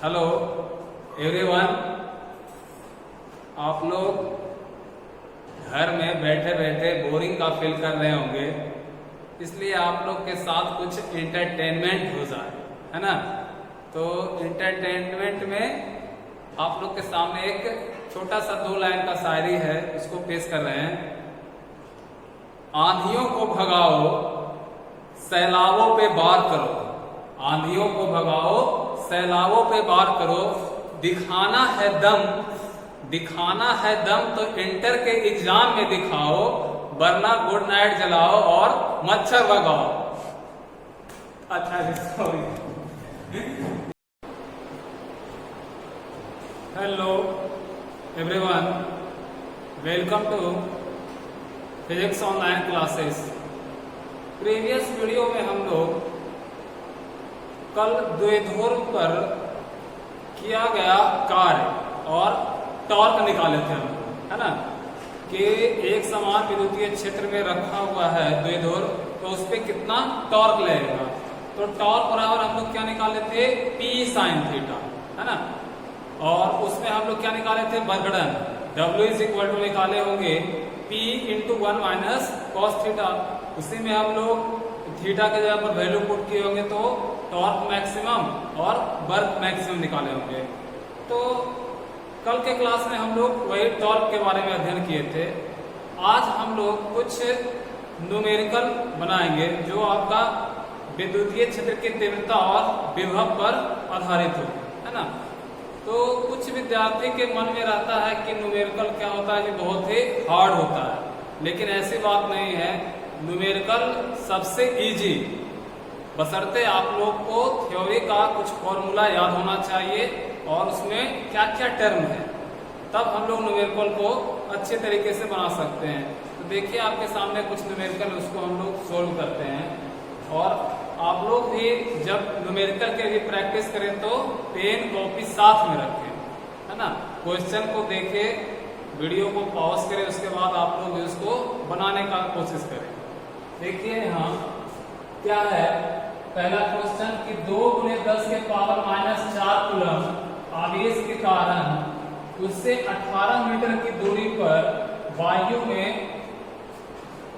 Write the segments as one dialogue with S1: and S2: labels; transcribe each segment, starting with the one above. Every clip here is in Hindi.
S1: हेलो एवरीवन, आप लोग घर में बैठे बैठे बोरिंग का फील कर रहे होंगे, इसलिए आप लोग के साथ कुछ एंटरटेनमेंट हो जाए, है ना। तो एंटरटेनमेंट में आप लोग के सामने एक छोटा सा 2 लाइन का शायरी है, उसको पेश कर रहे हैं। आंधियों को भगाओ, सैलाबों पे वार करो, आंधियों को भगाओ, सैलाबों पे वार करो, दिखाना है दम तो इंटर के एग्जाम में दिखाओ, वरना गुड नाइट जलाओ और मच्छर भगाओ। अच्छा जी, sorry. Hello everyone, welcome to physics online classes. Previous video में हम लोग कल द्विध्रुव पर किया गया कार्य और टॉर्क निकाले थे हम, है ना, कि एक समान विद्युतीय क्षेत्र में रखा हुआ है द्विध्रुव, तो उस पर कितना टॉर्क लगेगा। तो टॉर्क बराबर हम लोग क्या निकाले थे, P sin थीटा, है ना। और उसमें हम लोग क्या निकाले थे, वर्गड़न W इज इक्वल टू निकाले होंगे P into 1 minus cos theta. उसी में हम लोग थीटा के जगह पर वैल्यू पुट किए होंगे तो टॉर्क मैक्सिमम और वर्क मैक्सिमम निकाले होंगे। तो कल के क्लास में हम लोग वही टॉर्क के बारे में अध्ययन किए थे। आज हम लोग कुछ न्यूमेरिकल बनाएंगे जो आपका विद्युतीय क्षेत्र की तीव्रता और विभव पर आधारित हो, है ना। तो कुछ विद्यार्थी के मन में रहता है कि न्यूमेरिकल क्या होता है, कि बहुत ही हार्ड होता है, लेकिन ऐसी बात नहीं है। न्यूमेरिकल सबसे इजी, बशर्ते आप लोग को थ्योरी का कुछ फॉर्मूला याद होना चाहिए और उसमें क्या क्या टर्म है, तब हम लोग न्यूमेरिकल को अच्छे तरीके से बना सकते हैं। तो देखिए आपके सामने कुछ न्यूमेरिकल, उसको हम लोग सोल्व करते हैं। और आप लोग भी जब न्यूमेरिकल के लिए प्रैक्टिस करें तो पेन कॉपी साथ में रखें, है ना। क्वेश्चन को देखें, वीडियो को पॉज करें, उसके बाद आप लोग इसको बनाने का कोशिश करें। देखिए यहाँ क्या है, पहला क्वेश्चन कि 2 × 10 के पावर -4 कूलम आवेश के कारण उससे 18 मीटर की दूरी पर वायु में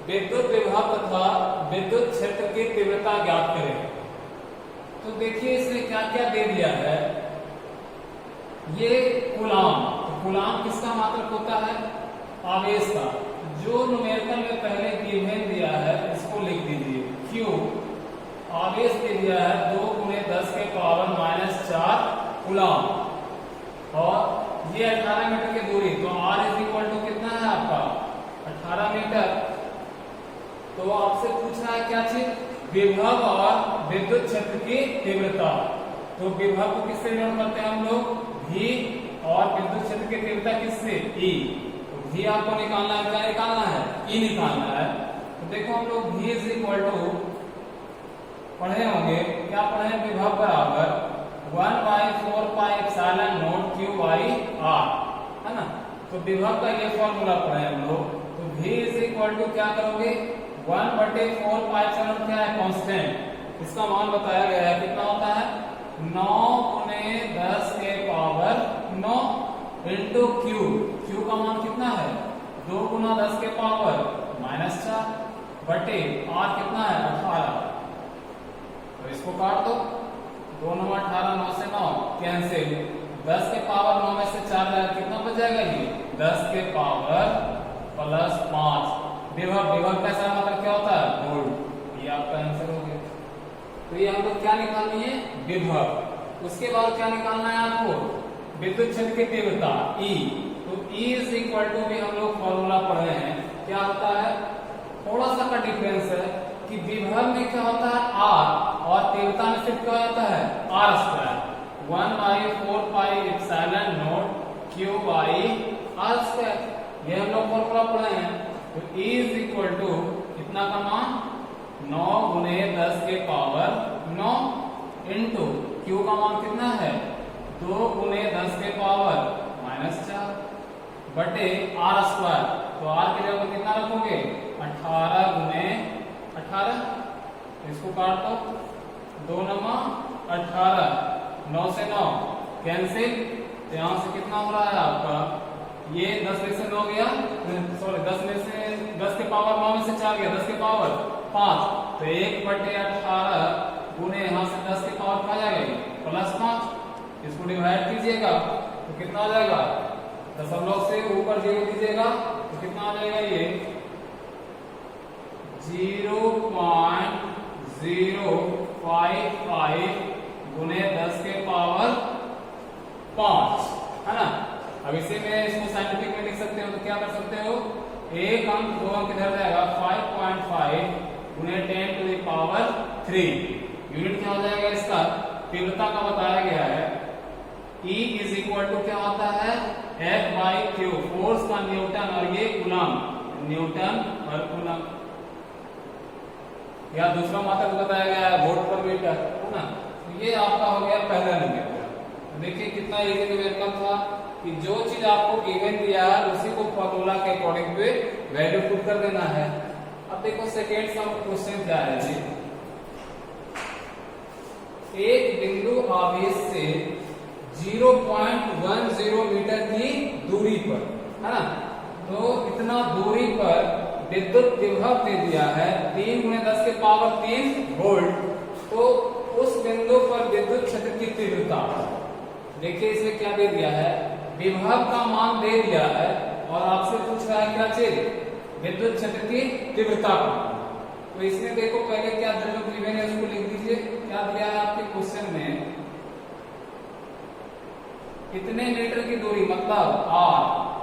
S1: विद्युत विभव तथा विद्युत क्षेत्र की तीव्रता ज्ञात करें। तो देखिए इसने क्या क्या दे दिया है, ये कूलम। तो कूलम किसका मात्रक होता है, आवेश का। जो न्यूमेरिकल में पहले गिवन दिया है इसको लिख दीजिए, Q आवेश दे दिया है 2 × 10 के पावर -4 कूलम, और ये 18 मीटर की दूरी। तो R इज इक्वल टू कितना है आपका, 18 मीटर। तो आपसे पूछ रहा है क्या चीज, विभव और विद्युत क्षेत्र की तीव्रता। तो विभव को किससे डिनोट करते हैं हम लोग, V, और विद्युत क्षेत्र की तीव्रता किससे, E। तो V आपको निकालना है, क्या निकालना है, E निकालना है। तो देखो हम लोग V इज इक्वल टू पढ़े होंगे, क्या पढ़े, विभव बराबर 1/4πε0 Q/R, है ना। तो विभव का ये फॉर्मूला पढ़े हम लोग। तो V इज इक्वल टू क्या करोगे, 1/4πε0 क्या है, कांस्टेंट, इसका मान बताया गया है, कितना होता है 9 × 10 के पावर 9 इंटू Q का मान कितना है 2 × 10 के पावर -4 बटे R कितना है 18। तो इसको काट दो, 2 × 18, 9 से 9 कैंसिल, 10 के पावर 9 में से 4 जाएगा, कितना बच जाएगा ये 10 के पावर +5। विभव का मतलब क्या होता है, वोल्ट। ये आपका आंसर हो गया। तो ये हम लोग क्या निकालनी है, विभव। उसके बाद क्या निकालना है आपको, विद्युत क्षेत्र की तीव्रता E। तो E इज इक्वल टू भी हम लोग फॉर्मूला पढ़े हैं, क्या होता है, थोड़ा सा का डिफरेंस है कि विभव में क्या होता है R, और तीव्रता में सिर्फ क्या होता है R², 1/4πε0 Q/R²। ये हम लोग फॉर्मूला पढ़े हैं। तो E इज इक्वल टू कितना का मान, 9 × 10 के पावर 9 इंटू Q का मान कितना है 2 × 10 के पावर -4 बटे R²। तो R के जगह पर कितना रखोगे, 18 × 18, इसको काट दो, 2 × 18, 9 से 9 कैंसिल। तो यहाँ से कितना हो रहा है आपका, ये 10 में से 9 गया, सॉरी 10 में से 10 के पावर 9 में से 4 गया, 10 के पावर 5, तो 1/18 गुने यहाँ से 10 के पावर क्या जाएगा +5। इसको डिवाइड कीजिएगा तो कितना आ जाएगा, दशमलव से ऊपर 0 दीजिएगा तो कितना आ जाएगा, ये 0.055 गुने 10 के पावर 5, है ना। अब इसी में इसको साइंटिफिक में लिख सकते हो, तो क्या कर सकते हो, एक अंक 2 अंक इधर जाएगा, 5.5 गुने 10 टू द पावर 3। यूनिट क्या हो जाएगा इसका, तीव्रता का बताया गया है। E इज इक्वल टू क्या होता है, F/Q, फोर्स का न्यूटन, और ये कूलम, न्यूटन पर कूलम। या दूसरा मात्रक बताया गया है वोल्ट पर मीटर, है ना। तो ये आपका हो गया पहला नंबर। देखिए कितना इजी न्यूमेरिकल था कि जो चीज आपको गिवन दिया है उसी को फॉर्मूला के अकॉर्डिंग पे वैल्यू पुट कर देना है। अब देखो सेकेंड सम क्वेश्चन क्या है जी, एक बिंदु आवेश से 0.10 मीटर की दूरी पर, है ना, तो इतना दूरी पर विद्युत विभव दे दिया है 3 गुणे 10 के पावर 3 वोल्ट। तो उस बिंदु पर विद्युत क्षेत्र की तीव्रता, देखिए इसमें क्या दे दिया है, विभव का मान दे दिया है और आपसे पूछ रहा है क्या चीज, विद्युत क्षेत्र की तीव्रता का। तो इसमें देखो पहले क्या जो गिवन है उसको लिख दीजिए। क्या दिया है आपके क्वेश्चन में, कितने मीटर की दूरी, मतलब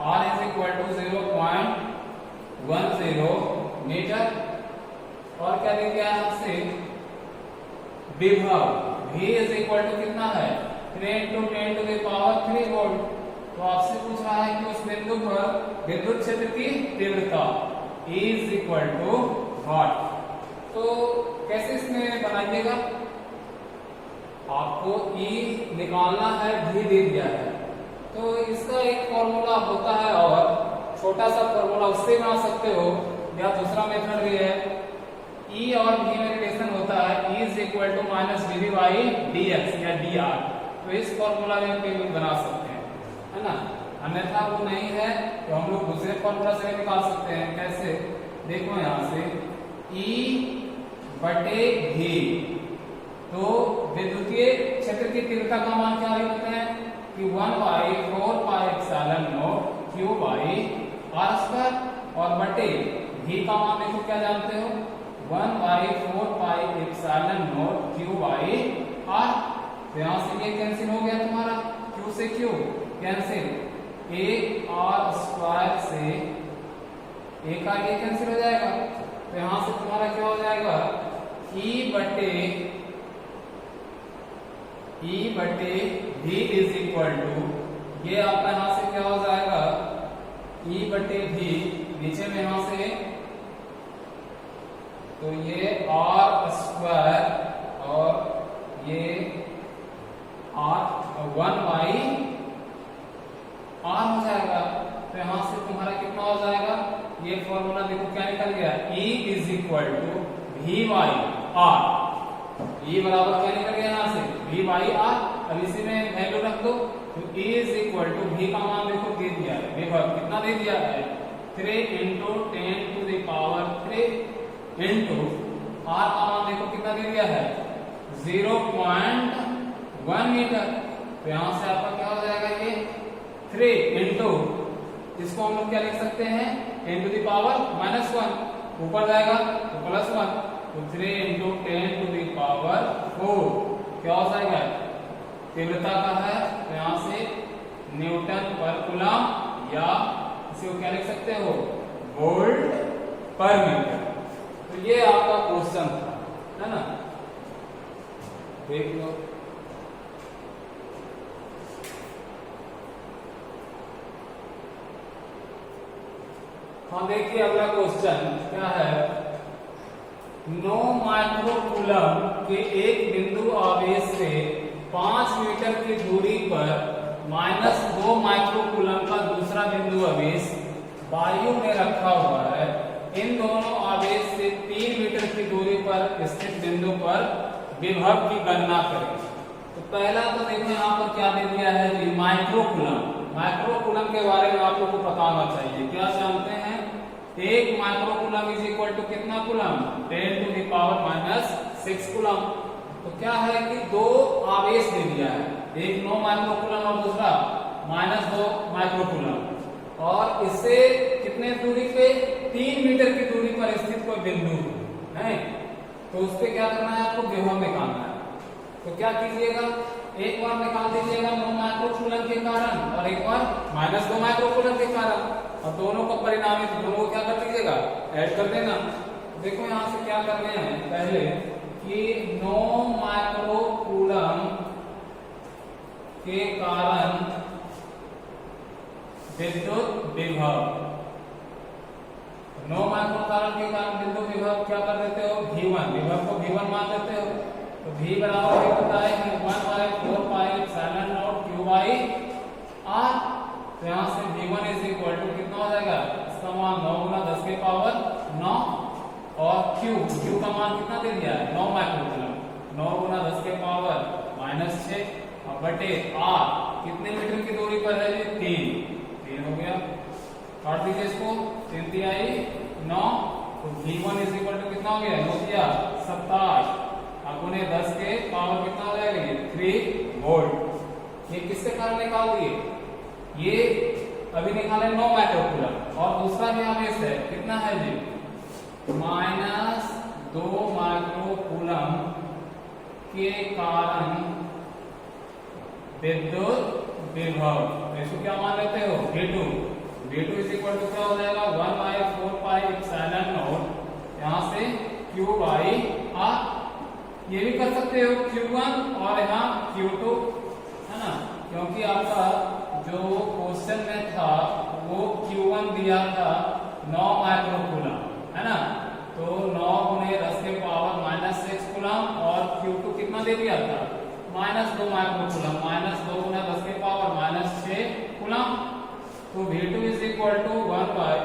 S1: r is equal to 0.10 metre, और क्या दे दिया है आपसे, विभव v इज इक्वल टू कितना है, 3 × 10 टू द पावर 3 वोल्ट। तो आपसे पूछ रहा है कि उस बिंदु पर विद्युत क्षेत्र की तीव्रता E is equal to what. तो कैसे इसमें बनाइएगा, आपको E निकालना है, V दे दिया है, तो इसका एक फॉर्मूला होता है और छोटा सा फॉर्मूला उससे बना सकते हो, या दूसरा मेथड भी है, E और V में रिलेशन होता है E is equal to -dv/dx या dr। तो इस फॉर्मूला में भी बना सकते हैं, है ना। अन्यथा वो नहीं है तो हम लोग दूसरे फॉर्मूला से निकाल सकते हैं। कैसे, देखो यहाँ से E/v, तो विद्युतीय क्षेत्र की तीव्रता का मान क्या होते हैं कि 1/4πε0 q/r², और बटे v का मान देखो क्या जानते हो, 1/4πε0 q/r। तो यहाँ से ये कैंसिल हो गया तुम्हारा, q से q कैंसिल, a r² से a का ये कैंसिल हो जाएगा। तो यहाँ से तुम्हारा क्या हो जाएगा, E/v इज इक्वल टू, ये आपका यहाँ से क्या हो जाएगा, E/v, नीचे में यहाँ से तो ये r² और ये r/1/r हो जाएगा। तो यहाँ से तुम्हारा कितना हो जाएगा, ये फॉर्मूला देखो क्या निकल गया, E is equal to v/r। E बराबर क्या निकल गया यहाँ से, v/r। अब इसी में वैल्यू रख दो, तो E is equal to, v का मान देखो दे दिया है, विभव कितना दे दिया है, 3 × 10 to the power 3 into r का मान देखो कितना दे दिया है, 0.1 मीटर। तो यहाँ से आपका क्या हो जाएगा, ये 3 इंटू, इसको हम लोग क्या लिख सकते हैं, 10 टू द पावर -1, ऊपर जाएगा तो +1, तो 3 × 10 टू द पावर 4 क्या हो जाएगा, तीव्रता का है, तो यहाँ से न्यूटन पर कूलम, या इसे क्या लिख सकते हो, वोल्ट पर मीटर। तो ये आपका क्वेश्चन था, है ना, देख लो। हाँ देखिए अगला क्वेश्चन क्या है, 9 माइक्रोकूलम के एक बिंदु आवेश से 5 मीटर की दूरी पर -2 माइक्रोकूलम का दूसरा बिंदु आवेश वायु में रखा हुआ है। इन दोनों आवेश से 3 मीटर की दूरी पर स्थित बिंदु पर विभव की गणना करें। तो पहला तो देखो यहाँ पर क्या दे दिया है जी, माइक्रोकूलम। माइक्रोकूलम के बारे में आप लोगों को पता होना चाहिए। क्या जानते हैं, एक माइक्रोकूलम इज इक्वल टू कितना coulomb, 10 to the power minus 6 coulomb. तो क्या है कि दो आवेश दे दिया है, एक 9 माइक्रोकूलम और दूसरा -2 माइक्रोकूलम। और इससे कितने दूरी पे, 3 मीटर की दूरी पर स्थित कोई बिंदु है, तो उस पे क्या करना है आपको, विभव निकालना है। तो क्या कीजिएगा, एक बार निकाल दीजिएगा 9 माइक्रोकूलम के कारण और एक बार -2 माइक्रोकूलम के कारण, और दोनों का परिणामी दोनों को क्या कर दीजिएगा, ऐड कर देना। देखो यहां से क्या करने हैं पहले कि 9 माइक्रोकूलम के कारण विद्युत विभव, 9 माइक्रोकूलम के कारण विद्युत विभव क्या कर देते हो, V1, विभव को V1 मान देते हो। तो V बराबर होता है कि 1/4 pi epsilon not Q by R। तो यहां से V1 इज इक्वल टू कितना हो जाएगा, इसका मान 9 गुना 10 के पावर 9 और Q का मान कितना दे दिया है, 9 माइक्रोकूलम, 9 गुना 10 के पावर -6 और बटे R कितने मीटर की दूरी पर है जी, 3 हो गया। काट दीजिए इसको, 3 तिहाई 9। तो V1 इज इक्वल टू कितना हो गया, 9 तिया 27 गुने 10 के पावर कितना हो जाएगा ये, 3 वोल्ट। ये किसके कारण निकाल दिए, ये अभी निकाले 9 माइक्रोकूलम और दूसरा भी आवेश है, कितना है जी, -2 माइक्रोकूलम के कारण विद्युत विभव। इसको क्या मान लेते हो, V2 इज इक्वल टू क्या हो जाएगा, 1/4 पाई एप्सिलॉन नॉट, यहाँ से Q बाई R। ये भी कर सकते हो Q1 और यहाँ Q2, है ना, क्योंकि आपका जो क्वेश्चन में था वो Q1 दिया था 9 माइक्रोकूलम, है ना, तो 9 गुने 10 के पावर -6 कूलम और Q2 कितना दे दिया था, -2 माइक्रोकूलम, -2 गुना 10 के पावर -6 कूलम। तो V2 इज इक्वल टू 1/,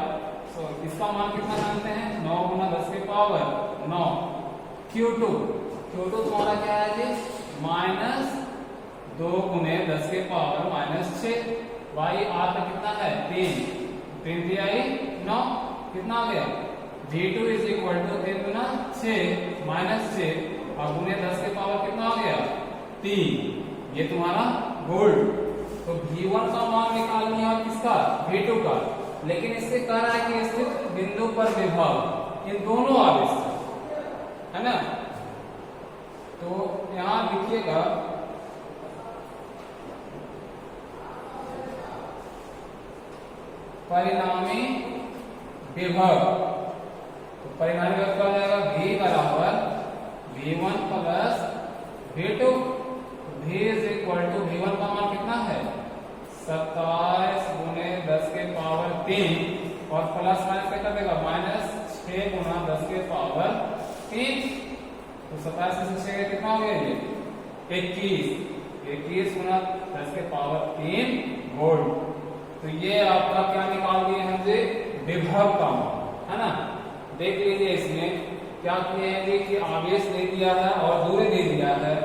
S1: इसका मान कितना जानते हैं, 9 गुना 10 के पावर 9। Q2 तुम्हारा क्या है जी, -2 गुने 10 के पावर -6 बाई R का कितना है, 3 तिहाई 9, कितना आ गया, V2 इज इक्वल टू 3 गुना 6 -6 और गुने 10 के पावर कितना आ गया, 3। ये तुम्हारा गोल्ड। तो V1 का मान निकाल लिया किसका, V2 का, लेकिन इससे कह रहा है कि स्थित बिंदु पर विभव इन दोनों आवेश है ना। तो यहां लिखिएगा परिणामी विभव। तो परिणामी विभव क्या हो जाएगा, V बराबर V1 plus V2। V is equal to V1 का मान कितना है, 27 गुने 10 के पावर 3 और प्लस माइनस क्या कर देगा, -6 गुना 10 के पावर 3। तो 27 से 6 कितना हो गया ये, 21 गुना 10 के पावर 3 वोल्ट। तो ये आपका क्या निकाल दिए हैं जी, विभव का मान, है ना। देख लीजिए इसमें क्या किए हैं जी कि आवेश दे दिया है और दूरी दे दिया है,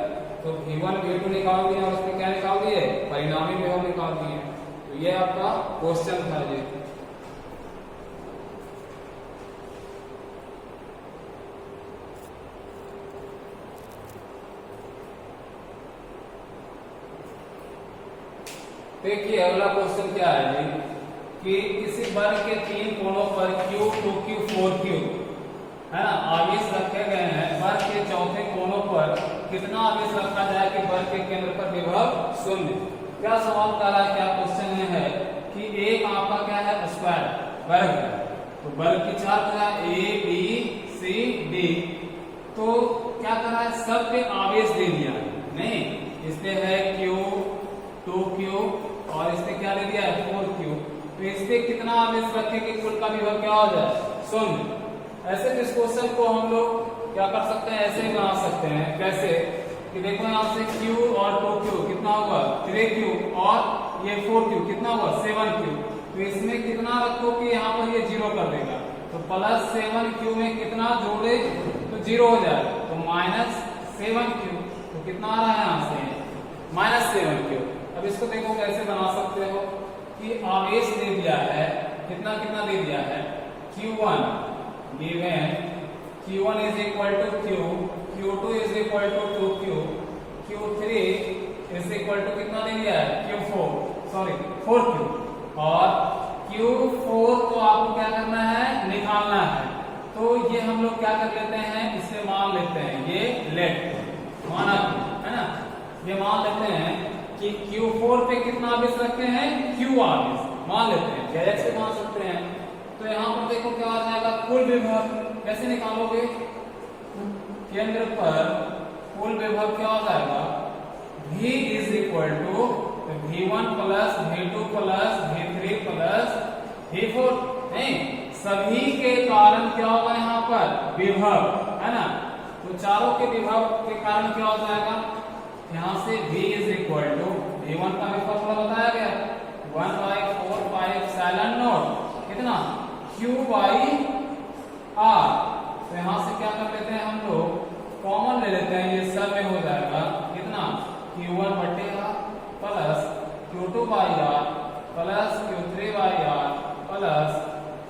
S1: तो V1 V2 निकाल दिए और उसमें क्या निकाल दिए, परिणामी विभव निकाल दिए। तो ये आपका क्वेश्चन था जी। देखिए अगला क्वेश्चन क्या है जी कि किसी वर्ग के 3 कोणों पर Q 2Q 4Q, है ना, आवेश रखे गए हैं। वर्ग के चौथे कोणों पर कितना आवेश रखा जाए कि वर्ग के केंद्र पर विभव 0। क्या सवाल कर रहा है, क्या क्वेश्चन में है कि एक आपका क्या है, स्क्वायर वर्ग, तो वर्ग की 4 भुजा A B C D। तो क्या कर रहा है, सब पे आवेश दे दिया नहीं, इसमें है Q 2Q और इसमें क्या दे दिया है, 4Q। तो इससे कितना आवेश रखे कि कुल का विभव क्या हो जाए, 0। ऐसे इस क्वेश्चन को हम लोग क्या कर सकते हैं, ऐसे ही बना सकते हैं। कैसे कि देखो यहाँ से Q और 2Q कितना होगा, 3Q और ये 4Q कितना होगा, 7Q। तो इसमें कितना रखो कि यहाँ पर ये 0 कर देगा, तो +7Q में कितना जोड़े तो 0 हो जाए, तो -7Q। तो कितना आ रहा है यहाँ से -7Q। अब इसको देखो कैसे बना सकते हो कि आवेश दे दिया है, कितना कितना दे दिया है, Q1 given Q1 is equal to Q, Q2 is equal to 2Q, Q3 is equal to कितना दे दिया है, Q4 4Q, और Q4 को आपको क्या करना है, निकालना है। तो ये हम लोग क्या कर लेते हैं, इसे मान लेते हैं, ये लेट माना है ना, ये मान लेते हैं कि Q4 पे कितना आवेश रखते हैं, Q आवेश मान लेते हैं, डायरेक्ट से मान सकते हैं। तो यहाँ पर देखो क्या आ जाएगा, कुल विभव कैसे निकालोगे, केंद्र पर कुल विभव क्या हो जाएगा, V is equal to V1 plus V2 plus V3 plus V4, नहीं सभी के कारण क्या होगा यहाँ पर विभव, है ना। तो चारों के विभव के कारण क्या हो जाएगा, यहाँ से V is equal to V1 का भी फॉर्मूला बताया गया 1/4πε0 कितना Q बाई R। तो यहाँ से क्या कर लेते हैं हम लोग, कॉमन ले लेते हैं, ये सब में हो जाएगा कितना Q1 बटे R plus Q2 by R plus Q3 by R plus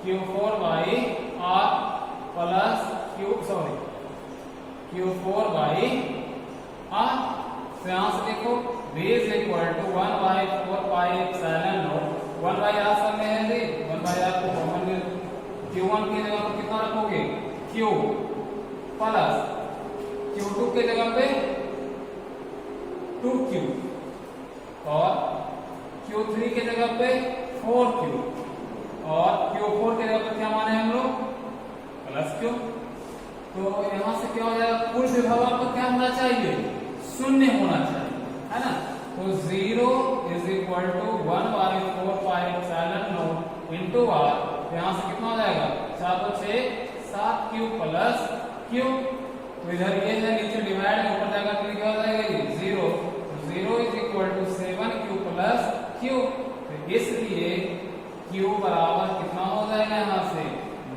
S1: Q4 by R plus Q4 by R। तो यहाँ से देखो V is equal to 1/4πε0, 1/r सब में है जी, 1/r को कॉमन ले, Q1 की जगह पर कितना रखोगे Q प्लस Q2 के जगह पे 2Q और Q3 के जगह पे 4Q और Q4 के जगह पे क्या माने हम लोग प्लस Q। तो यहां से क्या हो जाएगा, कुल विभव आपको क्या होना चाहिए, शून्य होना चाहिए, है ना। तो 0 is equal to 1/4πε0 into R। यहां से कितना हो जाएगा, 4 तो 6 7Q प्लस Q। तो इधर ये है, नीचे डिवाइड में ऊपर जाएगा तो क्या हो जाएगा ये 0 is equal to 7Q plus Q। तो इसलिए Q बराबर कितना हो जाएगा, यहाँ से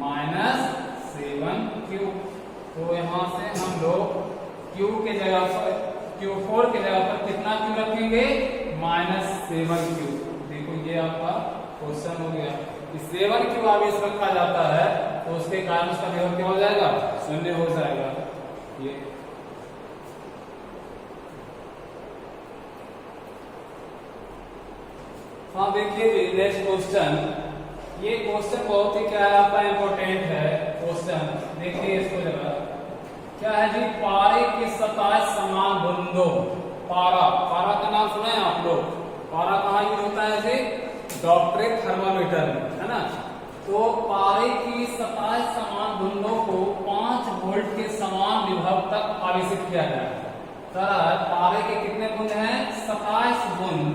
S1: -7Q। तो यहाँ से हम लोग Q के जगह पर Q4 के जगह पर कितना Q रखेंगे, -7Q। देखो ये आपका क्वेश्चन हो गया कि 7Q आवेश रखा जाता है तो उसके कारण उसका विभव क्या हो जाएगा, शून्य हो जाएगा। ये हाँ देखिए नेक्स्ट क्वेश्चन, ये क्वेश्चन बहुत ही क्या है आपका इम्पोर्टेंट है क्वेश्चन। देखिए इसको जरा क्या है जी, पारे के 27 समान बूंदों, पारा का नाम सुना है आप लोग, पारा कहाँ यूज होता है जी, डॉक्टरेट थर्मामीटर में, है ना। तो पारे की 27 समान बूंदों को 5 वोल्ट के समान विभव तक आवेशित किया गया है। सर पारे के कितने बूंद हैं, 27 बूंद,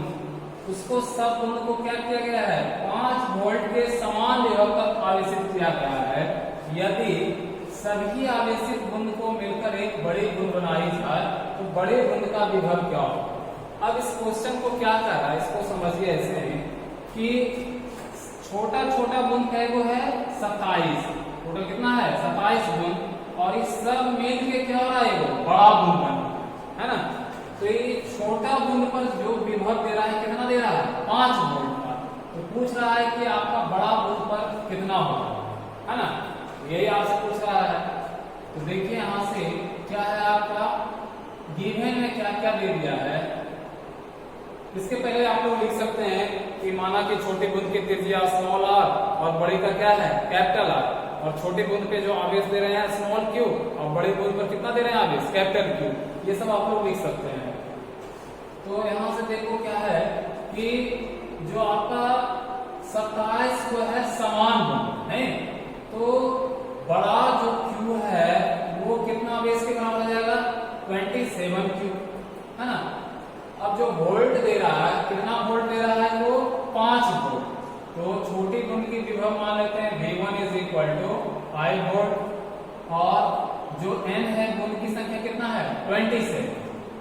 S1: उसको सब बूंद को क्या किया गया है, 5 वोल्ट के समान विभव तक आवेशित किया गया है। यदि सभी आवेशित बूंद को मिलकर एक बड़ी बूंद बनाई जाए तो बड़े बूंद का विभव क्या हो। अब इस क्वेश्चन को क्या कर रहा है, इसको समझिए ऐसे कि छोटा छोटा बूंद कैगो है 27, टोटल कितना है 27 बूंद, और इस सब मिल के क्या हो रहा है, वो बड़ा बूंद बना, है ना। तो ये छोटा बूंद पर जो विभव दे रहा है कितना दे रहा है, 5 वोल्ट का। तो पूछ रहा है कि आपका बड़ा बूंद पर कितना होगा, है ना, यही आपसे पूछ रहा है। तो देखिए यहां से क्या है आपका गिवन में क्या क्या दे दिया है। इसके पहले आप लोग लिख सकते हैं कि माना कि छोटी बूंद की त्रिज्या स्मॉल r और बड़ी का क्या है कैपिटल R, और छोटी बूंद पे जो आवेश दे रहे हैं स्मॉल q और बड़ी बूंद पर कितना दे रहे हैं आवेश कैपिटल Q, ये सब आप लोग लिख सकते हैं। तो यहां से देखो क्या है कि जो आपका 27 को है समान बूंद है, तो बड़ा जो Q है वो कितना आवेश के बराबर हो जाएगा 27Q, है ना। अब जो वोल्ट दे रहा है, कितना वोल्ट दे रहा है, वो 5 वोल्ट। तो छोटी बूंद की विभव मान लेते हैं V1 is equal to 5 volt, और जो N है बूंद की संख्या कितना है 27।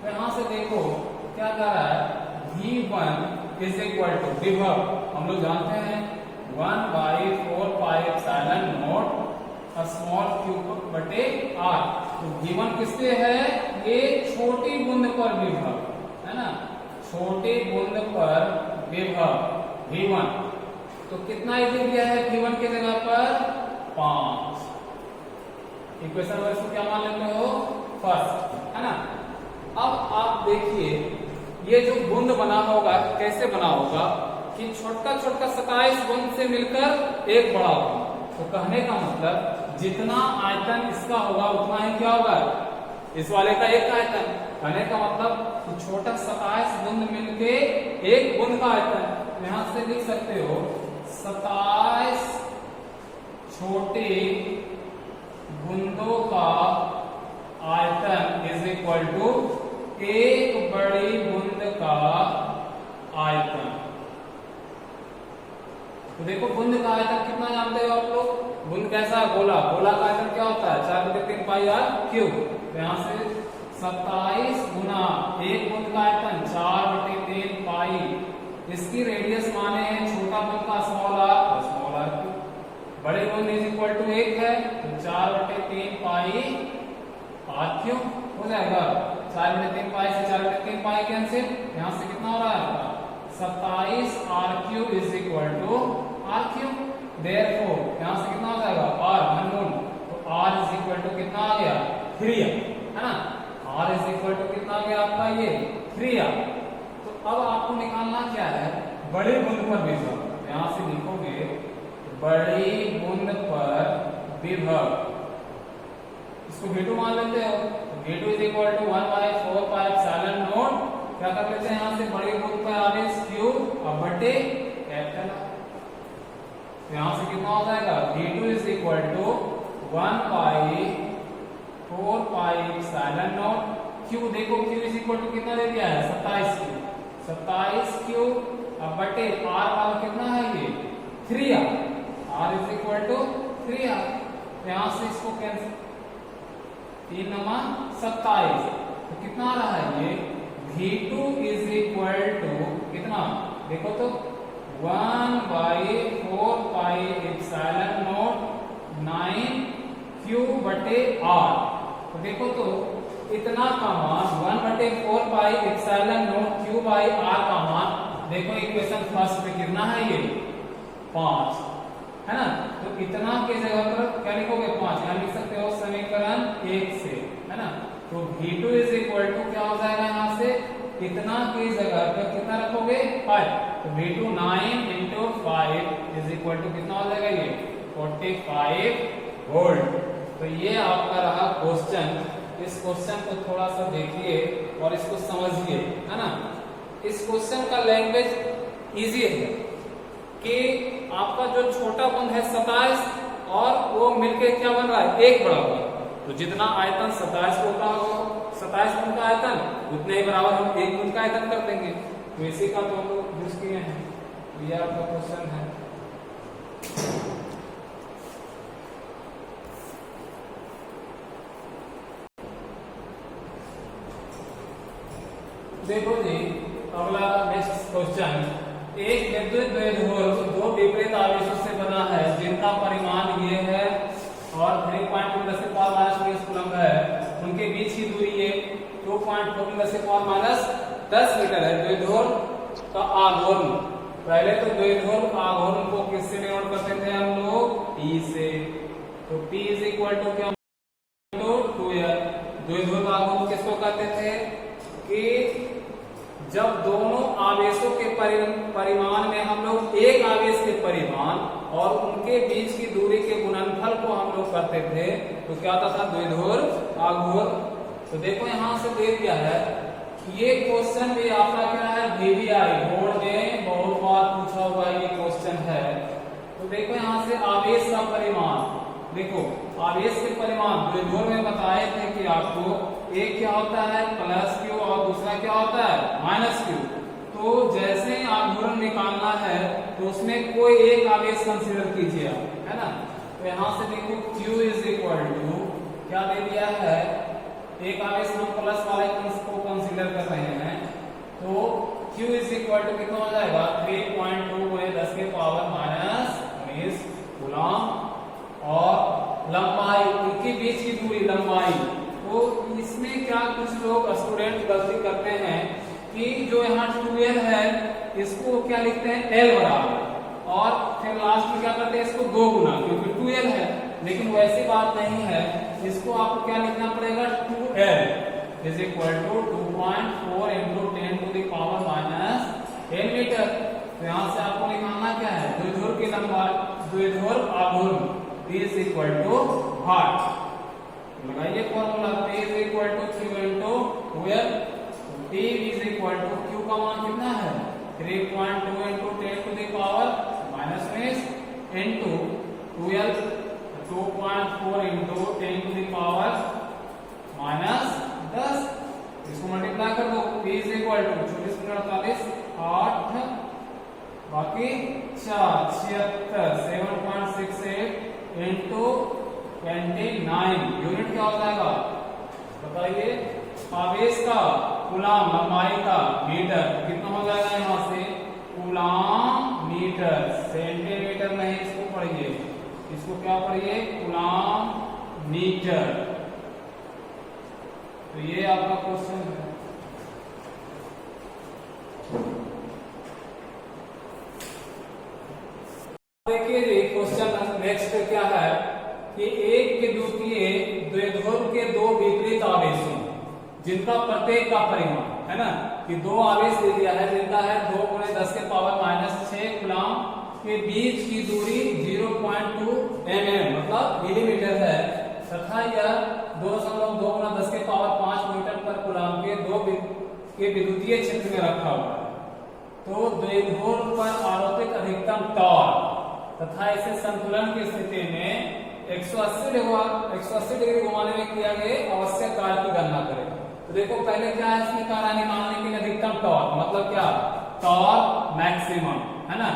S1: तो यहां से देखो क्या कर रहा है, V1 इज इक्वल टू विभव हम लोग जानते हैं 1/4πε0 स्मॉल q बटे r। तो V1 किससे है, ये छोटी बूंद पर विभव, है ना। छोटी बूंद पर विभव V1, तो कितना इजी दिया है V1 की जगह पर 5। इक्वेशन नंबर इसको क्या मान लेते हो, फर्स्ट, है ना। अब आप देखिए ये जो बूंद बना होगा कैसे बना होगा कि छोटा छोटा 27 बूंद से मिलकर एक बड़ा होगा। तो कहने का मतलब जितना आयतन इसका होगा उतना ही क्या होगा, इस वाले का एक आयतन। कहने का मतलब कि छोटा 27 बूंद मिलके एक बूंद का आयतन। यहां से लिख सकते हो 27 छोटी बूंदों का आयतन इज इक्वल टू एक बड़ी बूंद का आयतन। तो देखो बूंद का आयतन कितना जानते हो आप लोग, बूंद कैसा, गोला, गोला का आयतन क्या होता है 4/3πr³। तो यहाँ से 27 गुना एक बूंद का आयतन 4/3π, इसकी रेडियस माने हैं छोटा बूंद का स्मॉल आर, स्मॉल r³। बड़े बूंद इज इक्वल टू 1 है, तो 4/3πr³ हो जाएगा। 4/3π से 4/3π कैंसिल, यहाँ से कितना हो रहा है आपका 27r³ is equal to r³। Therefore यहाँ से कितना हो जाएगा r, घनमूल, तो r इज इक्वल टू कितना आ गया 3, है ना। r इज इक्वल टू कितना आ गया आपका ये 3। तो अब आपको निकालना क्या है, बड़ी बूंद पर विभव। यहाँ से लिखोगे बड़ी बूंद पर विभव, इसको V2 मान लेते हो। V2 इज इक्वल टू 1/4πε0, क्या कर लेते हैं यहाँ से बड़ी बूंद पर आवेश Q और बटे कैपिटल। यहाँ से कितना हो जाएगा V2 is equal to 1/4πε0 Q। देखो Q इज इक्वल टू कितना दे दिया है 27Q, 27Q और बटे R वाला कितना है ये 3R, R is equal to 3R। यहाँ से इसको कैंसिल, 3×27, तो कितना आ रहा है ये V2 इज इक्वल टू कितना, देखो तो 1/4πε0 9Q बटे R। तो देखो तो इतना का मान 1/4πε0 Q/R का मान, देखो इक्वेशन फर्स्ट में कितना है ये 5, है ना। तो इतना की जगह पर क्या लिखोगे 5, यहाँ लिख सकते हो समीकरण 1 से, है ना। तो V2 इज इक्वल टू क्या हो जाएगा, यहाँ से इतना की जगह पर कितना रखोगे 5, तो V2 9 × 5 इज इक्वल टू कितना हो जाएगा ये 45 वोल्ट। तो ये आपका रहा क्वेश्चन। इस क्वेश्चन को थोड़ा सा देखिए और इसको समझिए, है ना। इस क्वेश्चन का लैंग्वेज इजी है कि आपका जो छोटा बूंद है 27 और वो मिलके क्या बन रहा है एक बड़ा बूंद। तो जितना आयतन 27 होता होगा 27 बूंद का आयतन उतने ही बराबर हम एक बूंद का आयतन कर देंगे। तो इसी का तो हम लोग यूज किए हैं। ये आपका क्वेश्चन है। देखो जी अगला नेक्स्ट क्वेश्चन, एक विद्युत द्विध्रुव दो विपरीत आवेशों से बना है जिनका परिमाण ये है और 3.2 कूलम है। उनके बीच की दूरी ये 2.4 मीटर है। द्विध्रुव का आघूर्ण, पहले तो द्विध्रुव आघूर्ण को किससे डिनोट करते थे हम लोग P से। तो P इज इक्वल टू क्या 2L। द्विध्रुव आघूर्ण किसको कहते थे कि जब दोनों आवेशों के परिमाण में हम लोग एक आवेश के परिमाण और उनके बीच की दूरी के गुणनफल को हम लोग करते थे तो क्या होता था द्विध्रुव आघूर्ण। तो देखो यहां से दे दिया है, ये क्वेश्चन भी आपका क्या है VVI बोर्ड में बहुत बार पूछा हुआ ये क्वेश्चन है। तो देखो यहाँ से आवेश का परिमाण, देखो आवेश के परिमाण द्विध्रुव में बताए थे कि आपको एक क्या होता है +Q और दूसरा क्या होता है -Q। तो जैसे ही आघूर्ण निकालना है तो उसमें कोई एक आवेश कंसीडर कीजिए आप, है ना। तो यहाँ से देखो Q इज इक्वल टू क्या दे दिया है, एक आवेश हम प्लस वाले को कंसीडर कर रहे हैं। तो Q इज इक्वल टू कितना हो जाएगा 3.2 × 10⁻⁻⁰ कूलम और लंबाई उनके बीच की दूरी लंबाई। तो इसमें क्या कुछ लोग स्टूडेंट गलती करते हैं कि जो यहाँ 2L है इसको क्या लिखते हैं L बराबर, और फिर लास्ट में क्या करते हैं इसको 2 गुना, क्योंकि 2L है। लेकिन वैसी बात नहीं है, इसको आपको क्या लिखना पड़ेगा 2L is equal to 2.4 into 10 to the power minus 10 metre. तो यहाँ से आपको निकालना क्या है, द्विध्रुव की लंबाई, द्विध्रुव आघूर्ण इज इक्वल टू भाग, लगाइए formula P is equal to Q into 2L। T is equal to Q का मान कितना है 3.2 into 10 to the power minus 20 into 2L 2.4 into 10 to the power minus 10। इसको मल्टीप्लाई कर दो, P इज इक्वल टू 24 8 बाकी 4 76 7.68 इंटू 29 यूनिट क्या हो जाएगा बताइए, आवेश का कूलाम, लंबाई का मीटर, कितना हो जाएगा यहाँ से कूलाम मीटर, सेंटीमीटर नहीं, इसको पढ़िए, इसको क्या पढ़िए कूलाम मीटर। तो ये आपका क्वेश्चन है। देखिए जी क्वेश्चन नेक्स्ट क्या है कि एक के द्वितीय द्विध्रुव के दो विपरीत आवेशों जिनका प्रत्येक का परिमाण है ना, कि दो आवेश दे दिया है जिनका है 2 × 10 के पावर माइनस 6 कूलाम के बीच की दूरी 0.2 mm मतलब मिलीमीटर है, तथा यह 2.2 × 10 के पावर 5 मीटर पर कूलाम के दो के विद्युतीय क्षेत्र में रखा हुआ है। तो द्विध्रुव पर आरोपित अधिकतम टॉर्क तथा इसे संतुलन की स्थिति में 180 डिग्री घुमाने में किया गए आवश्यक कार्य की गणना करें। तो देखो पहले क्या है इसमें कार्य निकालने के लिए अधिकतम टॉर्क मतलब क्या, टॉर्क मैक्सिमम है ना।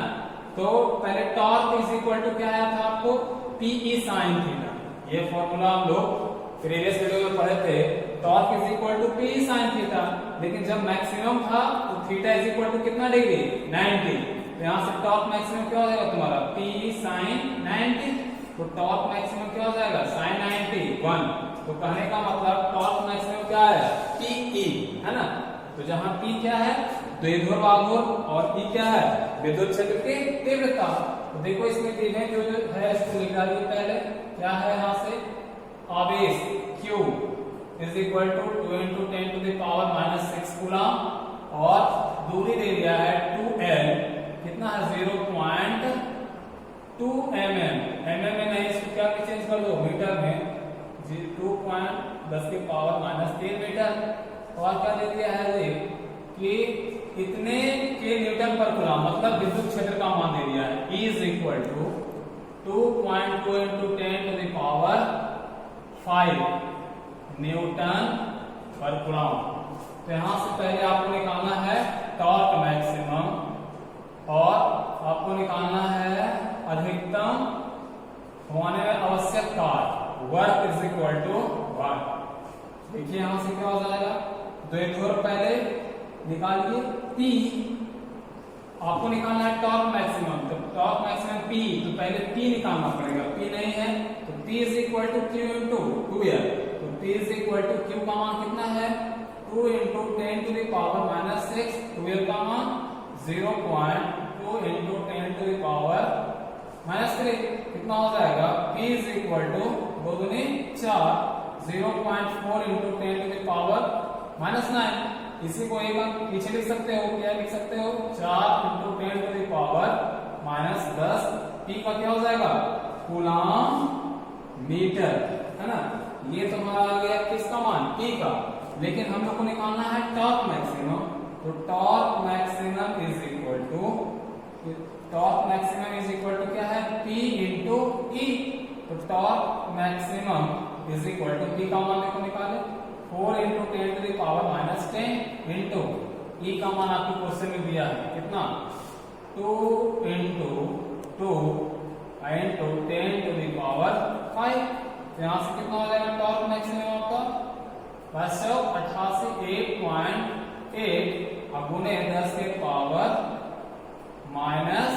S1: तो पहले टॉर्क इज इक्वल टू क्या आया था आपको Pe sin थीटा, ये फॉर्मूला हम लोग प्रीवियस वीडियो में पढ़े थे, torque is equal to Pe sin theta. लेकिन जब मैक्सिमम था तो थीटा इज इक्वल टू कितना डिग्री 90, तो यहाँ से टॉर्क मैक्सिमम क्या हो जाएगा तुम्हारा Pe sin 90, तो टॉर्क मैक्सिमम क्या हो जाएगा sin 90 1। तो कहने का मतलब टॉर्क मैक्सिमम क्या है Pe है ना। तो जहां P क्या है द्विध्रुव आघूर्ण और E क्या है विद्युत क्षेत्र की तीव्रता। तो देखो इसमें दिए जो है इसको लिख डालिए, पहले क्या है यहाँ से आवेश Q is equal to 2 × 10 to the power minus 6 coulomb, और दूरी दे दिया है 2L, कितना है 0.2 mm में नहीं, इसको क्या चेंज कर दो मीटर में, 2.10 के पावर माइनस 3 मीटर। और क्या दे दिया है जी कि इतने के न्यूटन पर कूलाम मतलब विद्युत क्षेत्र का मान दे दिया है E is equal to 2.2 × 10 to the power 5 newton पर कूलाम। तो यहां से पहले आपको निकालना है टॉर्क मैक्सिमम और आपको निकालना है अधिकतम होने में आवश्यक कार्य work is equal to work. देखिए यहां से क्या हो जाएगा, द्विध्रुव पहले निकालिए P, आपको निकालना है टॉर्क मैक्सिमम, तो टॉर्क मैक्सिमम P, तो पहले P निकालना पड़ेगा, P नहीं है तो P is equal to Q into 2L। तो P is equal to Q का मान कितना है 2 × 10 to the power minus 6, 2L का मान 0.2 × 10 टू द पावर माइनस 3, कितना हो जाएगा P इज इक्वल टू 2 दूनी 4 0.4 × 10 टू द पावर माइनस 9। इसी को एक पीछे लिख सकते हो, क्या लिख सकते हो 4 × 10 to the power minus 10। P का क्या हो जाएगा कूलाम मीटर है ना। ये तुम्हारा आ गया किसका मान P का, लेकिन हम लोग को निकालना है टॉर्क मैक्सिमम। तो torque maximum is equal to क्या है P इंटू E। तो torque maximum is equal to P का मान देखो निकाले 4 × 10 to the power minus 10 into E का मान आपको क्वेश्चन में दिया है कितना 2 × 2 इंटू 10 टू द पावर 5। तो यहाँ से कितना हो जाएगा टॉर्क मैक्सिमम आपका 8.8 गुने 10 के पावर माइनस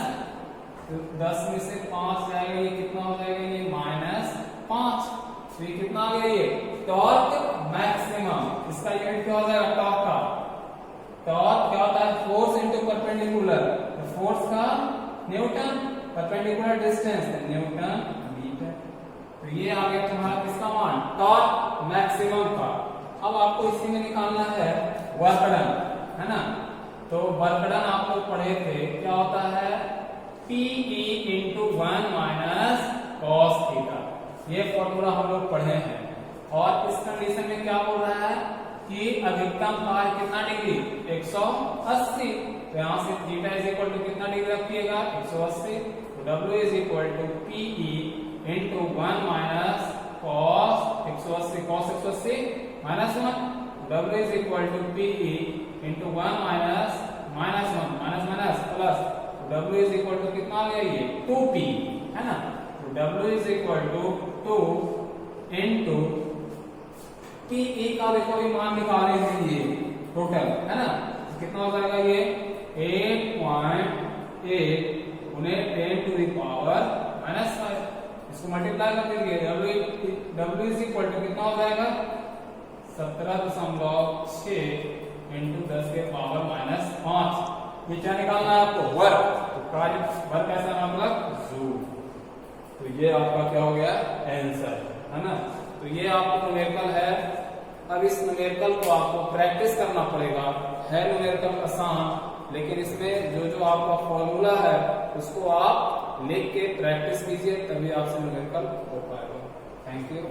S1: 10 में से 5 जाएगा, ये कितना हो जाएगा ये -5। तो ये कितना आ गया ये टॉर्क मैक्सिमम, इसका यूनिट क्या हो जाएगा टॉर्क का टॉर्क क्या होता है? फोर्स इनटू परपेंडिकुलर, तो फोर्स का newton, perpendicular distance newton metre. तो ये आ गया तुम्हारा किसका मान? टॉर्क मैक्सिमम का। अब आपको इसी में निकालना है वर्क डन, है ना? तो वर्क डन आप लोग पढ़े थे, क्या होता है? PE into 1 minus cos theta. ये फॉर्मूला हम लोग पढ़े हैं। और इस कंडीशन में क्या बोल रहा है कि अधिकतम भार कितना डिग्री? 180। तो यहाँ से थीटा इज इक्वल टू कितना डिग्री रखिएगा? 180। तो W is equal to PE into 1 minus cos 180, cos 180 minus 1। W is equal to PE into 1 minus 1 minus plus. W is equal to कितना आ गया? ये 2P, है ना? तो W is equal to 2 into PE का देखो ये मान निकाले हैं ये टोटल, है ना? कितना हो जाएगा ये? 8.8 उन्हें 10 टू द पावर माइनस 5। इसको मल्टीप्लाई कर दीजिए। W इज इक्वल टू कितना हो जाएगा? 17.6 इंटू 10 के पावर माइनस 5। ये क्या निकालना है आपको? वर्क। तो कार्य वर्क ऐसा मतलब जूल। तो ये आपका क्या हो गया? आंसर, है ना? तो ये आपका न्यूमेरिकल है। अब इस न्यूमेरिकल को आपको प्रैक्टिस करना पड़ेगा। है न्यूमेरिकल आसान, लेकिन इसमें जो जो आपका फॉर्मूला है उसको आप लिख के प्रैक्टिस कीजिए, तभी आपसे न्यूमेरिकल हो पाएगा। Thank you.